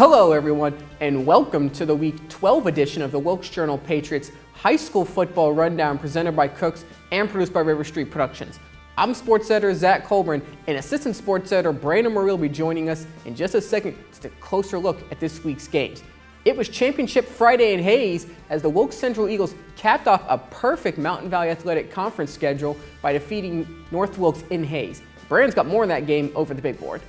Hello everyone, and welcome to the Week 12 edition of the Wilkes Journal-Patriot's High School Football Rundown presented by Cooks and produced by River Street Productions. I'm Sports Editor Zach Colburn, and Assistant Sports Editor Brandon Moree will be joining us in just a second to take a closer look at this week's games. It was Championship Friday in Hayes as the Wilkes Central Eagles capped off a perfect Mountain Valley Athletic Conference schedule by defeating North Wilkes in Hayes. Brandon's got more on that game over the big board.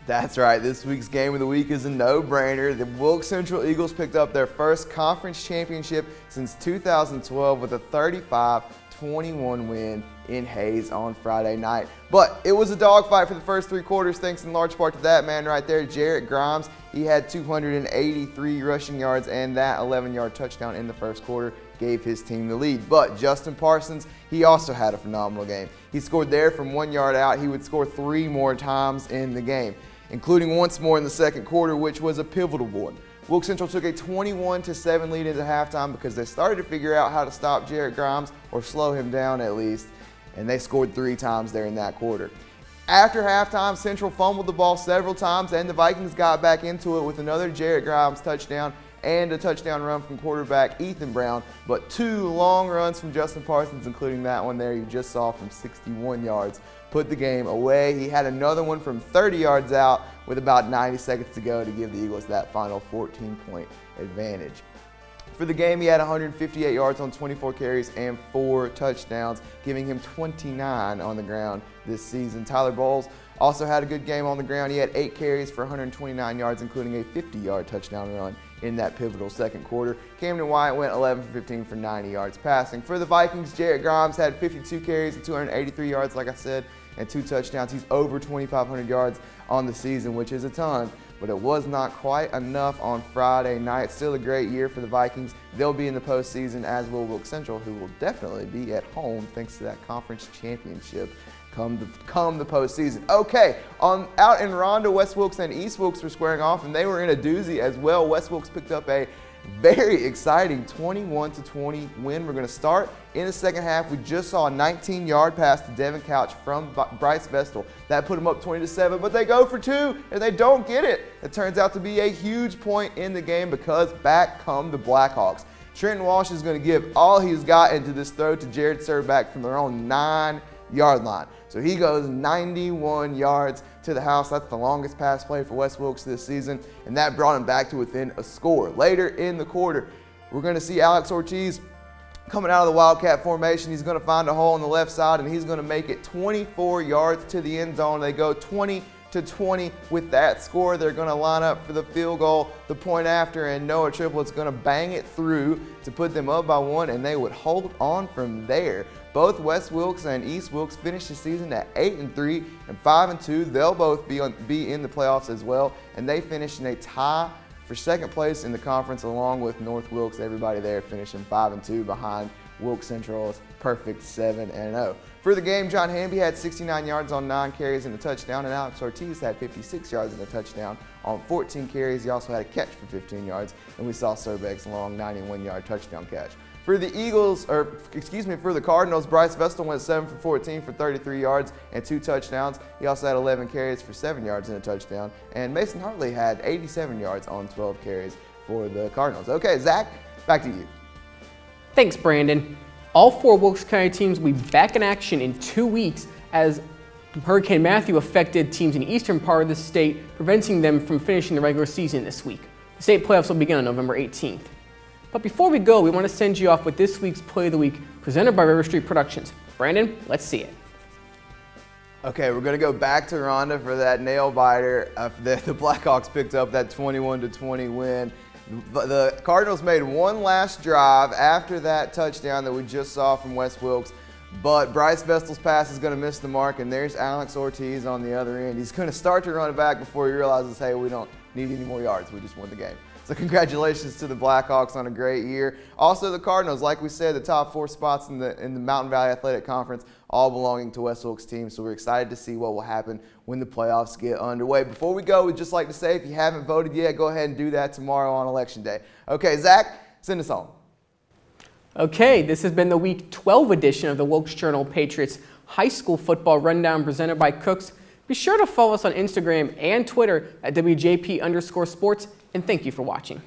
That's right, this week's game of the week is a no-brainer. The Wilkes Central Eagles picked up their first conference championship since 2012 with a 35-21 win in Hayes on Friday night. But it was a dogfight for the first three quarters thanks in large part to that man right there, Jarrett Grimes. He had 283 rushing yards and that 11-yard touchdown in the first quarter gave his team the lead. But Justin Parsons, he also had a phenomenal game. He scored there from 1 yard out. He would score 3 more times in the game, including once more in the second quarter, which was a pivotal one. Wilkes Central took a 21-7 lead into halftime because they started to figure out how to stop Jarrett Grimes, or slow him down at least, and they scored 3 times there in that quarter. After halftime, Central fumbled the ball several times, and the Vikings got back into it with another Jarrett Grimes touchdown and a touchdown run from quarterback Ethan Brown, but 2 long runs from Justin Parsons, including that one there you just saw from 61 yards, put the game away. He had another one from 30 yards out with about 90 seconds to go to give the Eagles that final 14-point advantage. For the game, he had 158 yards on 24 carries and 4 touchdowns, giving him 29 on the ground this season. Tyler Bowles also had a good game on the ground. He had 8 carries for 129 yards, including a 50-yard touchdown run in that pivotal second quarter. Camden Wyatt went 11 for 15 for 90 yards passing. For the Vikings, Jarrett Grimes had 52 carries and 283 yards, like I said, and 2 touchdowns. He's over 2,500 yards on the season, which is a ton, but it was not quite enough on Friday night. Still a great year for the Vikings. They'll be in the postseason, as will Wilkes Central, who will definitely be at home thanks to that conference championship come the postseason. Okay, out in Ronda, West Wilkes and East Wilkes were squaring off, and they were in a doozy as well. West Wilkes picked up a very exciting 21-20 win. We're going to start in the second half. We just saw a 19-yard pass to Devin Couch from Bryce Vestal. That put them up 20-7, but they go for 2 and they don't get it. It turns out to be a huge point in the game because back come the Blackhawks. Trenton Walsh is going to give all he's got into this throw to Jared Surback from their own 9-yard line. So he goes 91 yards to the house. That's the longest pass play for West Wilkes this season, and that brought him back to within a score. Later in the quarter, we're going to see Alex Ortiz coming out of the Wildcat formation. He's going to find a hole on the left side, and he's going to make it 24 yards to the end zone. They go 20-20 with that score. They're going to line up for the field goal, the point after, and Noah Triplett's going to bang it through to put them up by 1, and they would hold on from there. Both West Wilkes and East Wilkes finished the season at 8-3 and 5-2. They'll both be in the playoffs as well, and they finished in a tie for second place in the conference along with North Wilkes. Everybody there finishing 5-2 behind Wilkes Central's perfect 7-0. For the game, John Hamby had 69 yards on 9 carries and a touchdown, and Alex Ortiz had 56 yards and a touchdown on 14 carries. He also had a catch for 15 yards, and we saw Surbeck's long 91-yard touchdown catch. For the for the Cardinals, Bryce Vestal went 7 for 14 for 33 yards and 2 touchdowns. He also had 11 carries for 7 yards and a touchdown. And Mason Hartley had 87 yards on 12 carries for the Cardinals. Okay, Zach, back to you. Thanks, Brandon. All 4 Wilkes County teams will be back in action in 2 weeks as Hurricane Matthew affected teams in the eastern part of the state, preventing them from finishing the regular season this week. The state playoffs will begin on November 18th. But before we go, we want to send you off with this week's Play of the Week presented by River Street Productions. Brandon, let's see it. Okay, we're going to go back to Ronda for that nail biter. The Blackhawks picked up that 21-20 win. The Cardinals made one last drive after that touchdown that we just saw from West Wilkes, but Bryce Vestal's pass is going to miss the mark, and there's Alex Ortiz on the other end. He's going to start to run it back before he realizes, hey, we don't need any more yards. We just won the game. So congratulations to the Blackhawks on a great year. Also the Cardinals, like we said, the top 4 spots in the Mountain Valley Athletic Conference, all belonging to West Wilkes teams. So we're excited to see what will happen when the playoffs get underway. Before we go, we'd just like to say, if you haven't voted yet, go ahead and do that tomorrow on Election Day. Okay, Zach, send us home. Okay, this has been the Week 12 edition of the Wilkes Journal-Patriot's High School Football Rundown presented by Cooks. Be sure to follow us on Instagram and Twitter at WJP_sports, and thank you for watching.